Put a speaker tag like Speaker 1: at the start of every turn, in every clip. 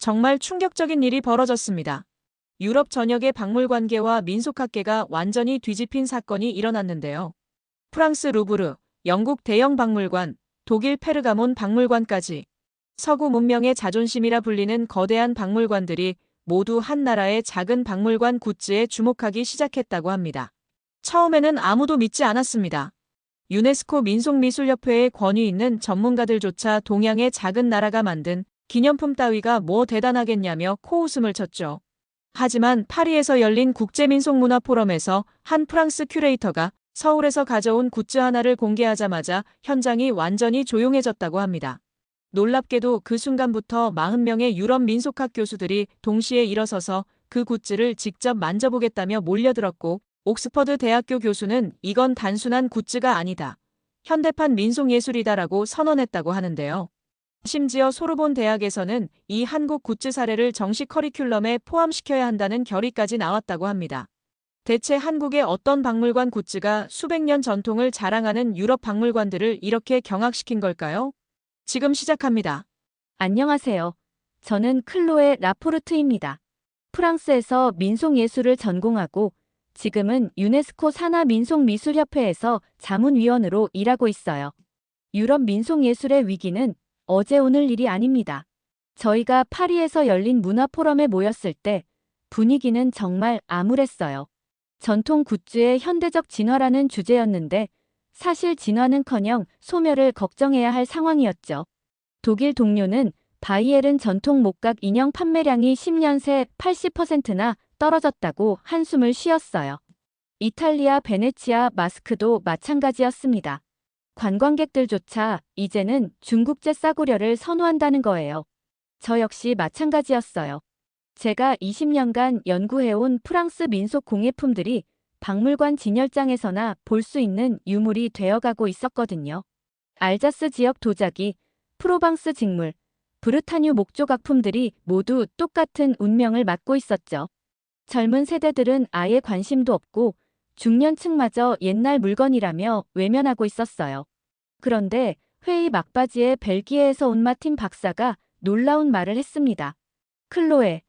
Speaker 1: 정말 충격적인 일이 벌어졌습니다. 유럽 전역의 박물관계와 민속학계가 완전히 뒤집힌 사건이 일어났는데요. 프랑스 루브르, 영국 대영 박물관, 독일 페르가몬 박물관까지 서구 문명의 자존심이라 불리는 거대한 박물관들이 모두 한 나라의 작은 박물관 굿즈에 주목하기 시작했다고 합니다. 처음에는 아무도 믿지 않았습니다. 유네스코 민속미술협회의 권위 있는 전문가들조차 동양의 작은 나라가 만든 기념품 따위가 뭐 대단하겠냐며 코웃음을 쳤죠. 하지만 파리에서 열린 국제민속문화포럼에서 한 프랑스 큐레이터가 서울에서 가져온 굿즈 하나를 공개하자마자 현장이 완전히 조용해졌다고 합니다. 놀랍게도 그 순간부터 40명의 유럽 민속학 교수들이 동시에 일어서서 그 굿즈를 직접 만져보겠다며 몰려들었고, 옥스퍼드 대학교 교수는 이건 단순한 굿즈가 아니다, 현대판 민속예술이다라고 선언했다고 하는데요. 심지어 소르본 대학에서는 이 한국 굿즈 사례를 정식 커리큘럼에 포함시켜야 한다는 결의까지 나왔다고 합니다. 대체 한국의 어떤 박물관 굿즈가 수백 년 전통을 자랑하는 유럽 박물관들을 이렇게 경악시킨 걸까요? 지금 시작합니다.
Speaker 2: 안녕하세요. 저는 클로에 라포르트입니다. 프랑스에서 민속예술을 전공하고 지금은 유네스코 산하민속미술협회에서 자문위원으로 일하고 있어요. 유럽 민속예술의 위기는 어제 오늘 일이 아닙니다. 저희가 파리에서 열린 문화포럼에 모였을 때 분위기는 정말 암울했어요. 전통 굿즈의 현대적 진화라는 주제였는데 사실 진화는커녕 소멸을 걱정해야 할 상황이었죠. 독일 동료는 바이에른 전통 목각 인형 판매량이 10년 새 80%나 떨어졌다고 한숨을 쉬었어요. 이탈리아 베네치아 마스크도 마찬가지였습니다. 관광객들조차 이제는 중국제 싸구려를 선호한다는 거예요. 저 역시 마찬가지였어요. 제가 20년간 연구해온 프랑스 민속 공예품들이 박물관 진열장에서나 볼 수 있는 유물이 되어가고 있었거든요. 알자스 지역 도자기, 프로방스 직물, 브르타뉴 목조각품들이 모두 똑같은 운명을 맞고 있었죠. 젊은 세대들은 아예 관심도 없고 중년층마저 옛날 물건이라며 외면하고 있었어요. 그런데 회의 막바지에 벨기에에서 온 마틴 박사가 놀라운 말을 했습니다. 클로에,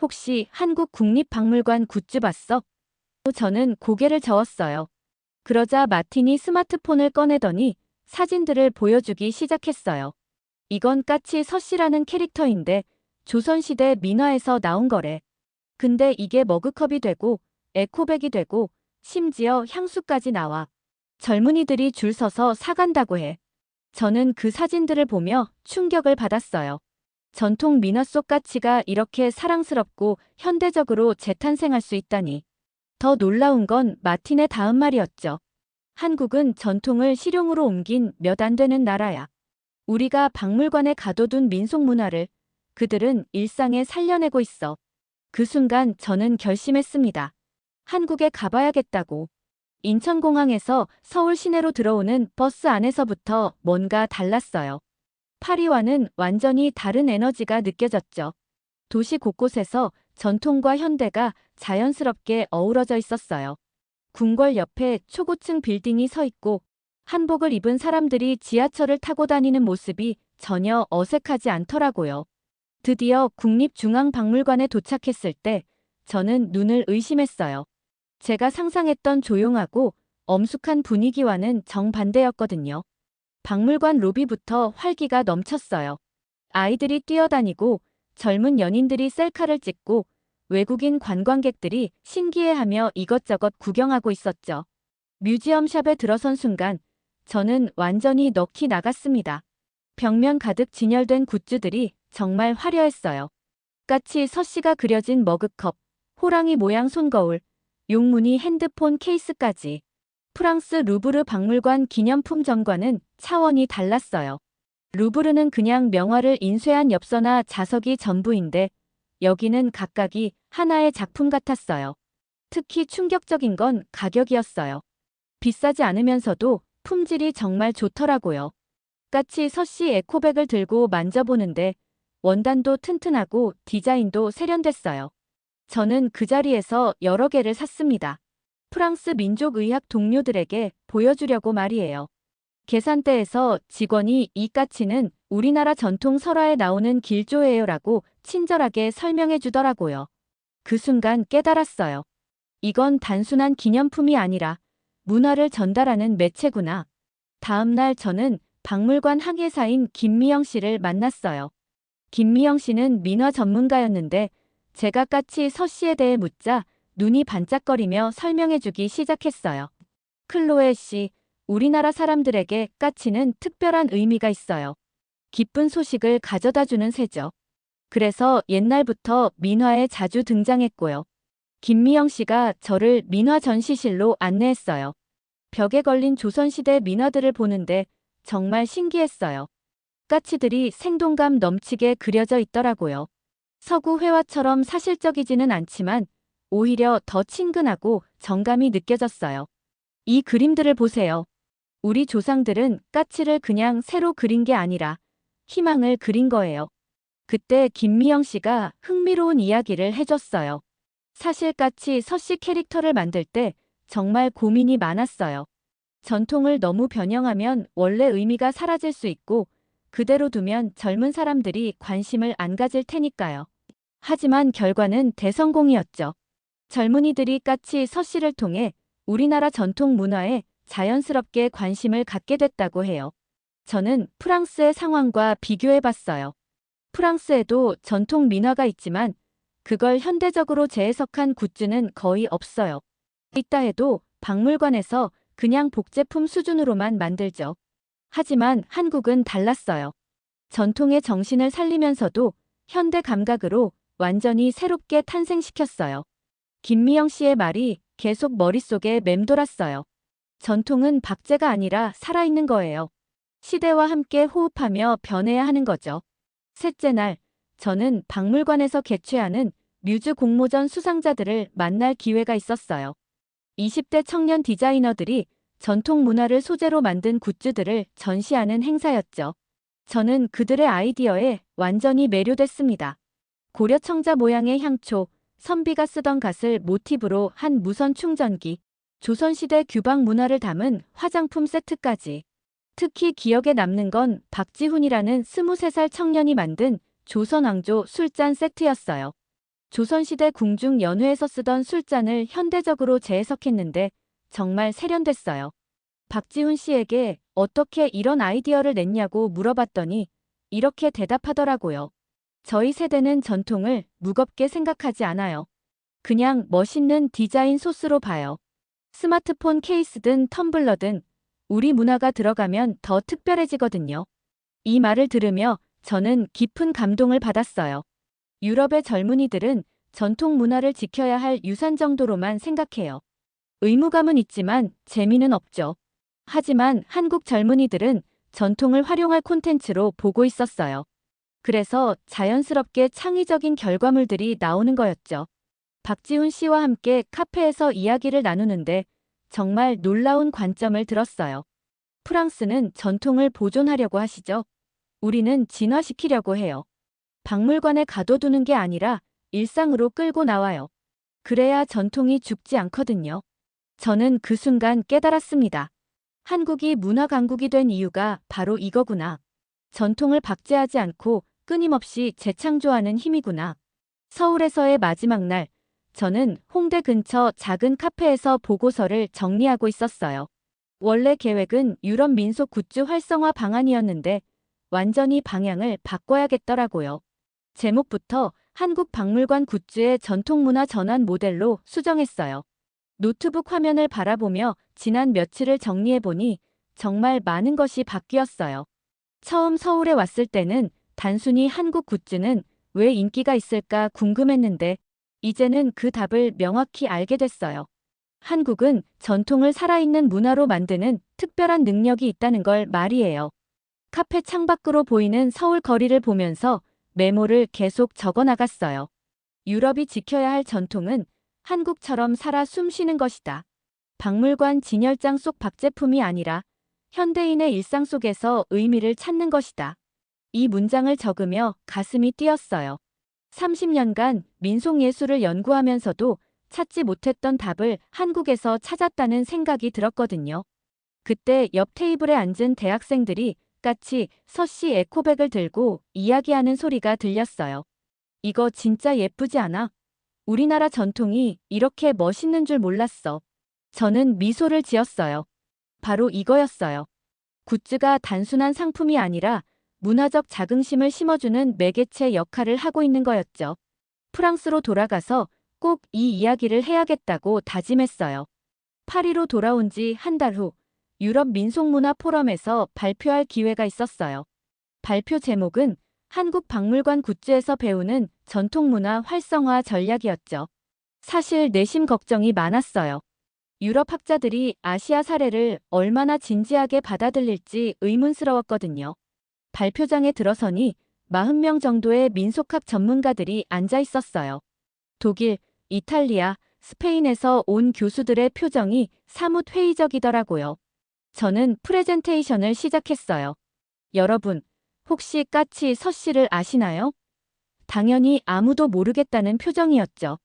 Speaker 2: 혹시 한국 국립박물관 굿즈 봤어? 저는 고개를 저었어요. 그러자 마틴이 스마트폰을 꺼내더니 사진들을 보여주기 시작했어요. 이건 까치 서씨라는 캐릭터인데 조선시대 민화에서 나온 거래. 근데 이게 머그컵이 되고 에코백이 되고 심지어 향수까지 나와. 젊은이들이 줄 서서 사간다고 해. 저는 그 사진들을 보며 충격을 받았어요. 전통 민화 속 까치가 이렇게 사랑스럽고 현대적으로 재탄생할 수 있다니. 더 놀라운 건 마틴의 다음 말이었죠. 한국은 전통을 실용으로 옮긴 몇 안 되는 나라야. 우리가 박물관에 가둬둔 민속 문화를 그들은 일상에 살려내고 있어. 그 순간 저는 결심했습니다. 한국에 가봐야겠다고. 인천공항에서 서울 시내로 들어오는 버스 안에서부터 뭔가 달랐어요. 파리와는 완전히 다른 에너지가 느껴졌죠. 도시 곳곳에서 전통과 현대가 자연스럽게 어우러져 있었어요. 궁궐 옆에 초고층 빌딩이 서 있고 한복을 입은 사람들이 지하철을 타고 다니는 모습이 전혀 어색하지 않더라고요. 드디어 국립중앙박물관에 도착했을 때 저는 눈을 의심했어요. 제가 상상했던 조용하고 엄숙한 분위기와는 정반대였거든요. 박물관 로비부터 활기가 넘쳤어요. 아이들이 뛰어다니고 젊은 연인들이 셀카를 찍고 외국인 관광객들이 신기해하며 이것저것 구경하고 있었죠. 뮤지엄샵에 들어선 순간 저는 완전히 넋이 나갔습니다. 벽면 가득 진열된 굿즈들이 정말 화려했어요. 까치 서씨가 그려진 머그컵, 호랑이 모양 손거울, 용무늬 핸드폰 케이스까지. 프랑스 루브르 박물관 기념품점과는 차원이 달랐어요. 루브르는 그냥 명화를 인쇄한 엽서나 자석이 전부인데 여기는 각각이 하나의 작품 같았어요. 특히 충격적인 건 가격이었어요. 비싸지 않으면서도 품질이 정말 좋더라고요. 까치 서씨 에코백을 들고 만져보는데 원단도 튼튼하고 디자인도 세련됐어요. 저는 그 자리에서 여러 개를 샀습니다. 프랑스 민족의학 동료들에게 보여주려고 말이에요. 계산대에서 직원이 이 까치는 우리나라 전통 설화에 나오는 길조예요라고 친절하게 설명해 주더라고요. 그 순간 깨달았어요. 이건 단순한 기념품이 아니라 문화를 전달하는 매체구나. 다음 날 저는 박물관 항해사인 김미영 씨를 만났어요. 김미영 씨는 민화 전문가였는데 제가 까치 서씨에 대해 묻자 눈이 반짝거리며 설명해주기 시작했어요. 클로에 씨, 우리나라 사람들에게 까치는 특별한 의미가 있어요. 기쁜 소식을 가져다주는 새죠. 그래서 옛날부터 민화에 자주 등장했고요. 김미영 씨가 저를 민화 전시실로 안내했어요. 벽에 걸린 조선시대 민화들을 보는데 정말 신기했어요. 까치들이 생동감 넘치게 그려져 있더라고요. 서구 회화처럼 사실적이지는 않지만 오히려 더 친근하고 정감이 느껴졌어요. 이 그림들을 보세요. 우리 조상들은 까치를 그냥 새로 그린 게 아니라 희망을 그린 거예요. 그때 김미영 씨가 흥미로운 이야기를 해줬어요. 사실 까치 서씨 캐릭터를 만들 때 정말 고민이 많았어요. 전통을 너무 변형하면 원래 의미가 사라질 수 있고 그대로 두면 젊은 사람들이 관심을 안 가질 테니까요. 하지만 결과는 대성공이었죠. 젊은이들이 까치 서씨를 통해 우리나라 전통 문화에 자연스럽게 관심을 갖게 됐다고 해요. 저는 프랑스의 상황과 비교해봤어요. 프랑스에도 전통 민화가 있지만 그걸 현대적으로 재해석한 굿즈는 거의 없어요. 있다 해도 박물관에서 그냥 복제품 수준으로만 만들죠. 하지만 한국은 달랐어요. 전통의 정신을 살리면서도 현대 감각으로 완전히 새롭게 탄생시켰어요. 김미영 씨의 말이 계속 머릿속에 맴돌았어요. 전통은 박제가 아니라 살아있는 거예요. 시대와 함께 호흡하며 변해야 하는 거죠. 셋째 날, 저는 박물관에서 개최하는 뮤즈 공모전 수상자들을 만날 기회가 있었어요. 20대 청년 디자이너들이 전통 문화를 소재로 만든 굿즈들을 전시하는 행사였죠. 저는 그들의 아이디어에 완전히 매료됐습니다. 고려청자 모양의 향초, 선비가 쓰던 갓을 모티브로 한 무선 충전기, 조선시대 규방 문화를 담은 화장품 세트까지. 특히 기억에 남는 건 박지훈이라는 23살 청년이 만든 조선왕조 술잔 세트였어요. 조선시대 궁중 연회에서 쓰던 술잔을 현대적으로 재해석했는데 정말 세련됐어요. 박지훈 씨에게 어떻게 이런 아이디어를 냈냐고 물어봤더니 이렇게 대답하더라고요. 저희 세대는 전통을 무겁게 생각하지 않아요. 그냥 멋있는 디자인 소스로 봐요. 스마트폰 케이스든 텀블러든 우리 문화가 들어가면 더 특별해지거든요. 이 말을 들으며 저는 깊은 감동을 받았어요. 유럽의 젊은이들은 전통 문화를 지켜야 할 유산 정도로만 생각해요. 의무감은 있지만 재미는 없죠. 하지만 한국 젊은이들은 전통을 활용할 콘텐츠로 보고 있었어요. 그래서 자연스럽게 창의적인 결과물들이 나오는 거였죠. 박지훈 씨와 함께 카페에서 이야기를 나누는데 정말 놀라운 관점을 들었어요. 프랑스는 전통을 보존하려고 하시죠. 우리는 진화시키려고 해요. 박물관에 가둬두는 게 아니라 일상으로 끌고 나와요. 그래야 전통이 죽지 않거든요. 저는 그 순간 깨달았습니다. 한국이 문화 강국이 된 이유가 바로 이거구나. 전통을 박제하지 않고 끊임없이 재창조하는 힘이구나. 서울에서의 마지막 날, 저는 홍대 근처 작은 카페에서 보고서를 정리하고 있었어요. 원래 계획은 유럽 민속 굿즈 활성화 방안이었는데 완전히 방향을 바꿔야겠더라고요. 제목부터 한국 박물관 굿즈의 전통문화 전환 모델로 수정했어요. 노트북 화면을 바라보며 지난 며칠을 정리해보니 정말 많은 것이 바뀌었어요. 처음 서울에 왔을 때는 단순히 한국 굿즈는 왜 인기가 있을까 궁금했는데 이제는 그 답을 명확히 알게 됐어요. 한국은 전통을 살아있는 문화로 만드는 특별한 능력이 있다는 걸 말이에요. 카페 창밖으로 보이는 서울 거리를 보면서 메모를 계속 적어 나갔어요. 유럽이 지켜야 할 전통은 한국처럼 살아 숨쉬는 것이다. 박물관 진열장 속 박제품이 아니라 현대인의 일상 속에서 의미를 찾는 것이다. 이 문장을 적으며 가슴이 뛰었어요. 30년간 민속예술을 연구하면서도 찾지 못했던 답을 한국에서 찾았다는 생각이 들었거든요. 그때 옆 테이블에 앉은 대학생들이 까치, 서씨 에코백을 들고 이야기하는 소리가 들렸어요. 이거 진짜 예쁘지 않아? 우리나라 전통이 이렇게 멋있는 줄 몰랐어. 저는 미소를 지었어요. 바로 이거였어요. 굿즈가 단순한 상품이 아니라 문화적 자긍심을 심어주는 매개체 역할을 하고 있는 거였죠. 프랑스로 돌아가서 꼭 이 이야기를 해야겠다고 다짐했어요. 파리로 돌아온 지 한 달 후 유럽 민속문화 포럼에서 발표할 기회가 있었어요. 발표 제목은 한국 박물관 굿즈에서 배우는 전통문화 활성화 전략이었죠. 사실 내심 걱정이 많았어요. 유럽 학자들이 아시아 사례를 얼마나 진지하게 받아들일지 의문스러웠거든요. 발표장에 들어서니 40명 정도의 민속학 전문가들이 앉아 있었어요. 독일, 이탈리아, 스페인에서 온 교수들의 표정이 사뭇 회의적이더라고요. 저는 프레젠테이션을 시작했어요. 여러분, 혹시 까치 서씨를 아시나요? 당연히 아무도 모르겠다는 표정이었죠.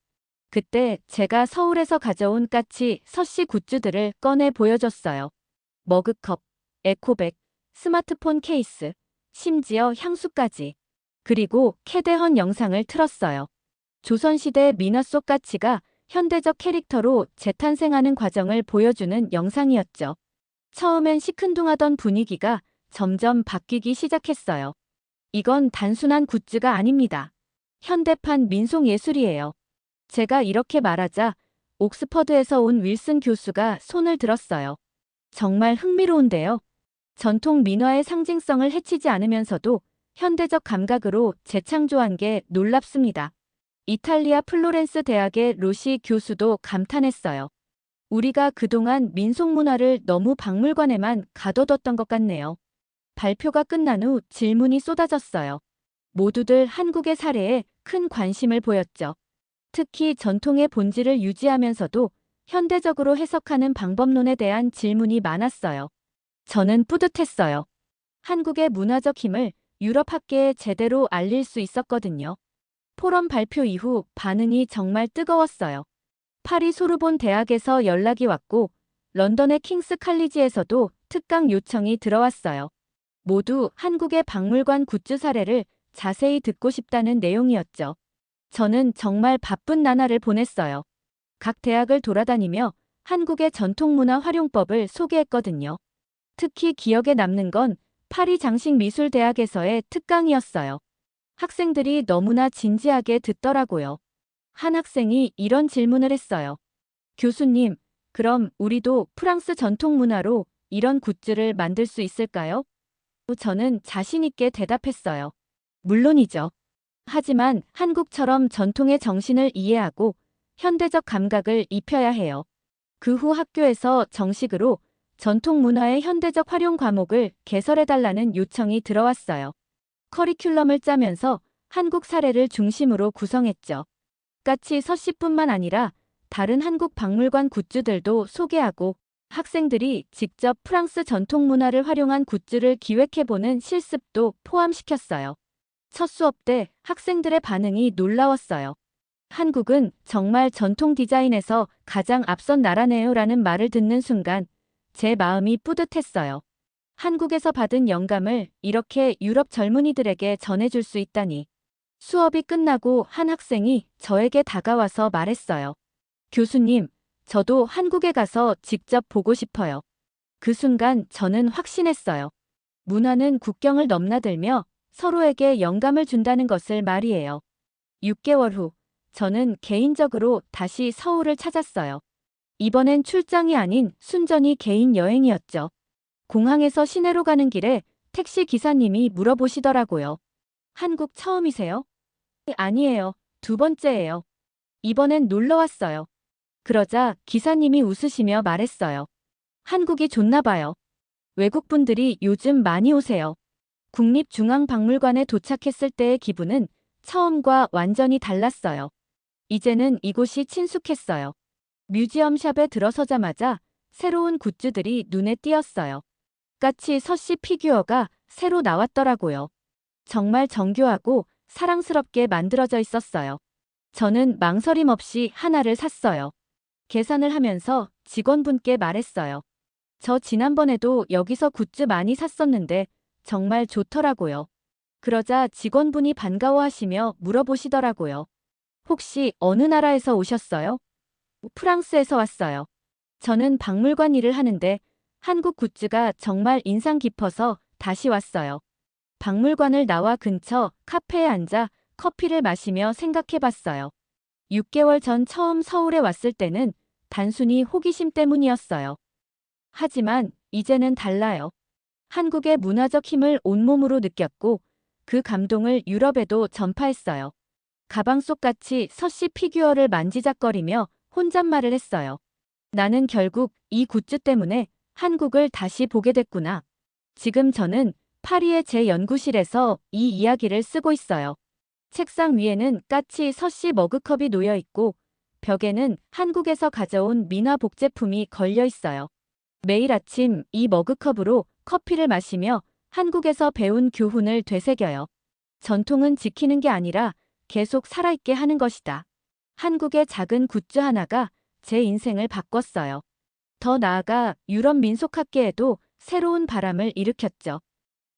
Speaker 2: 그때 제가 서울에서 가져온 까치 서씨 굿즈들을 꺼내 보여줬어요. 머그컵, 에코백, 스마트폰 케이스, 심지어 향수까지. 그리고 캐대헌 영상을 틀었어요. 조선시대 민화 속 까치가 현대적 캐릭터로 재탄생하는 과정을 보여주는 영상이었죠. 처음엔 시큰둥하던 분위기가 점점 바뀌기 시작했어요. 이건 단순한 굿즈가 아닙니다. 현대판 민속예술이에요. 제가 이렇게 말하자 옥스퍼드에서 온 윌슨 교수가 손을 들었어요. 정말 흥미로운데요. 전통 민화의 상징성을 해치지 않으면서도 현대적 감각으로 재창조한 게 놀랍습니다. 이탈리아 플로렌스 대학의 로시 교수도 감탄했어요. 우리가 그동안 민속문화를 너무 박물관에만 가둬뒀던 것 같네요. 발표가 끝난 후 질문이 쏟아졌어요. 모두들 한국의 사례에 큰 관심을 보였죠. 특히 전통의 본질을 유지하면서도 현대적으로 해석하는 방법론에 대한 질문이 많았어요. 저는 뿌듯했어요. 한국의 문화적 힘을 유럽 학계에 제대로 알릴 수 있었거든요. 포럼 발표 이후 반응이 정말 뜨거웠어요. 파리 소르본 대학에서 연락이 왔고 런던의 킹스 칼리지에서도 특강 요청이 들어왔어요. 모두 한국의 박물관 굿즈 사례를 자세히 듣고 싶다는 내용이었죠. 저는 정말 바쁜 나날을 보냈어요. 각 대학을 돌아다니며 한국의 전통문화 활용법을 소개했거든요. 특히 기억에 남는 건 파리 장식미술대학에서의 특강이었어요. 학생들이 너무나 진지하게 듣더라고요. 한 학생이 이런 질문을 했어요. 교수님, 그럼 우리도 프랑스 전통문화로 이런 굿즈를 만들 수 있을까요? 저는 자신 있게 대답했어요. 물론이죠. 하지만 한국처럼 전통의 정신을 이해하고 현대적 감각을 입혀야 해요. 그 후 학교에서 정식으로 전통문화의 현대적 활용 과목을 개설해달라는 요청이 들어왔어요. 커리큘럼을 짜면서 한국 사례를 중심으로 구성했죠. 까치 서씨뿐만 아니라 다른 한국 박물관 굿즈들도 소개하고 학생들이 직접 프랑스 전통문화를 활용한 굿즈를 기획해보는 실습도 포함시켰어요. 첫 수업 때 학생들의 반응이 놀라웠어요. 한국은 정말 전통 디자인에서 가장 앞선 나라네요 라는 말을 듣는 순간 제 마음이 뿌듯했어요. 한국에서 받은 영감을 이렇게 유럽 젊은이들에게 전해줄 수 있다니. 수업이 끝나고 한 학생이 저에게 다가와서 말했어요. 교수님, 저도 한국에 가서 직접 보고 싶어요. 그 순간 저는 확신했어요. 문화는 국경을 넘나들며 서로에게 영감을 준다는 것을 말이에요. 6개월 후, 저는 개인적으로 다시 서울을 찾았어요. 이번엔 출장이 아닌 순전히 개인 여행이었죠. 공항에서 시내로 가는 길에 택시 기사님이 물어보시더라고요. 한국 처음이세요? 아니에요. 두 번째예요. 이번엔 놀러 왔어요. 그러자 기사님이 웃으시며 말했어요. 한국이 좋나 봐요. 외국분들이 요즘 많이 오세요. 국립중앙박물관에 도착했을 때의 기분은 처음과 완전히 달랐어요. 이제는 이곳이 친숙했어요. 뮤지엄샵에 들어서자마자 새로운 굿즈들이 눈에 띄었어요. 까치 서씨 피규어가 새로 나왔더라고요. 정말 정교하고 사랑스럽게 만들어져 있었어요. 저는 망설임 없이 하나를 샀어요. 계산을 하면서 직원분께 말했어요. 저 지난번에도 여기서 굿즈 많이 샀었는데 정말 좋더라고요. 그러자 직원분이 반가워하시며 물어보시더라고요. 혹시 어느 나라에서 오셨어요? 프랑스에서 왔어요. 저는 박물관 일을 하는데 한국 굿즈가 정말 인상 깊어서 다시 왔어요. 박물관을 나와 근처 카페에 앉아 커피를 마시며 생각해 봤어요. 6개월 전 처음 서울에 왔을 때는 단순히 호기심 때문이었어요. 하지만 이제는 달라요. 한국의 문화적 힘을 온몸으로 느꼈고 그 감동을 유럽에도 전파했어요. 가방 속 같이 서씨 피규어를 만지작거리며 혼잣말을 했어요. 나는 결국 이 굿즈 때문에 한국을 다시 보게 됐구나. 지금 저는 파리의 제 연구실에서 이 이야기를 쓰고 있어요. 책상 위에는 까치 서씨 머그컵이 놓여 있고 벽에는 한국에서 가져온 민화 복제품이 걸려 있어요. 매일 아침 이 머그컵으로 커피를 마시며 한국에서 배운 교훈을 되새겨요. 전통은 지키는 게 아니라 계속 살아있게 하는 것이다. 한국의 작은 굿즈 하나가 제 인생을 바꿨어요. 더 나아가 유럽 민속학계에도 새로운 바람을 일으켰죠.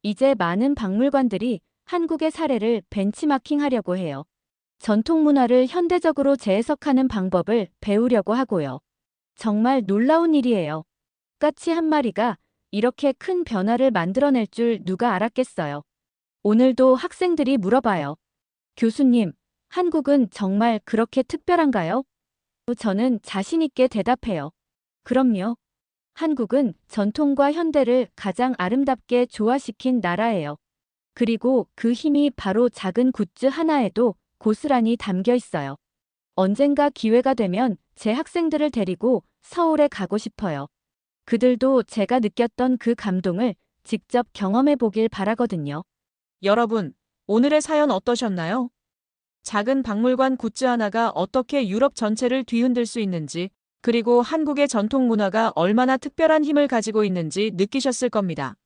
Speaker 2: 이제 많은 박물관들이 한국의 사례를 벤치마킹하려고 해요. 전통 문화를 현대적으로 재해석하는 방법을 배우려고 하고요. 정말 놀라운 일이에요. 까치 한 마리가 이렇게 큰 변화를 만들어낼 줄 누가 알았겠어요. 오늘도 학생들이 물어봐요. 교수님, 한국은 정말 그렇게 특별한가요? 저는 자신 있게 대답해요. 그럼요. 한국은 전통과 현대를 가장 아름답게 조화시킨 나라예요. 그리고 그 힘이 바로 작은 굿즈 하나에도 고스란히 담겨 있어요. 언젠가 기회가 되면 제 학생들을 데리고 서울에 가고 싶어요. 그들도 제가 느꼈던 그 감동을 직접 경험해 보길 바라거든요.
Speaker 1: 여러분, 오늘의 사연 어떠셨나요? 작은 박물관 굿즈 하나가 어떻게 유럽 전체를 뒤흔들 수 있는지, 그리고 한국의 전통 문화가 얼마나 특별한 힘을 가지고 있는지 느끼셨을 겁니다.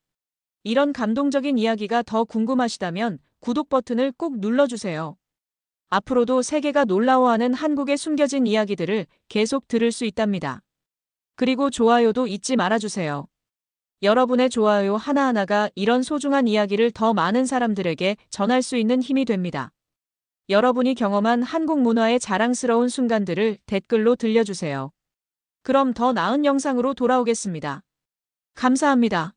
Speaker 1: 이런 감동적인 이야기가 더 궁금하시다면 구독 버튼을 꼭 눌러주세요. 앞으로도 세계가 놀라워하는 한국의 숨겨진 이야기들을 계속 들을 수 있답니다. 그리고 좋아요도 잊지 말아주세요. 여러분의 좋아요 하나하나가 이런 소중한 이야기를 더 많은 사람들에게 전할 수 있는 힘이 됩니다. 여러분이 경험한 한국 문화의 자랑스러운 순간들을 댓글로 들려주세요. 그럼 더 나은 영상으로 돌아오겠습니다. 감사합니다.